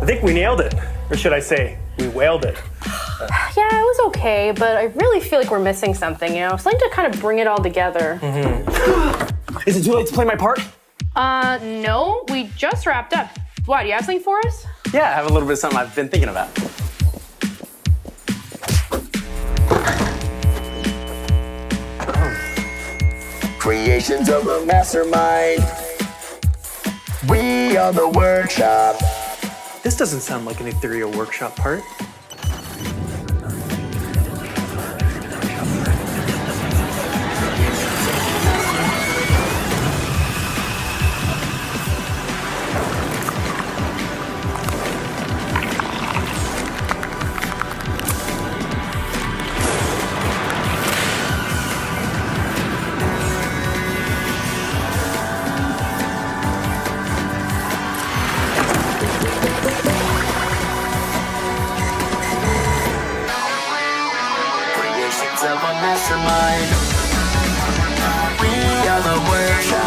I think we nailed it. Or should I say, we whaled it. Yeah, it was okay, but I really feel like we're missing something, you know? Something to kind of bring it all together. Is it too late to play my part? No, we just wrapped up. Why, do you have something for us? Yeah, I have a little bit of something I've been thinking about. Creations of a mastermind. We are the workshop. This doesn't sound like an Ethereal workshop part. Creations of a mastermind. We are the workshop.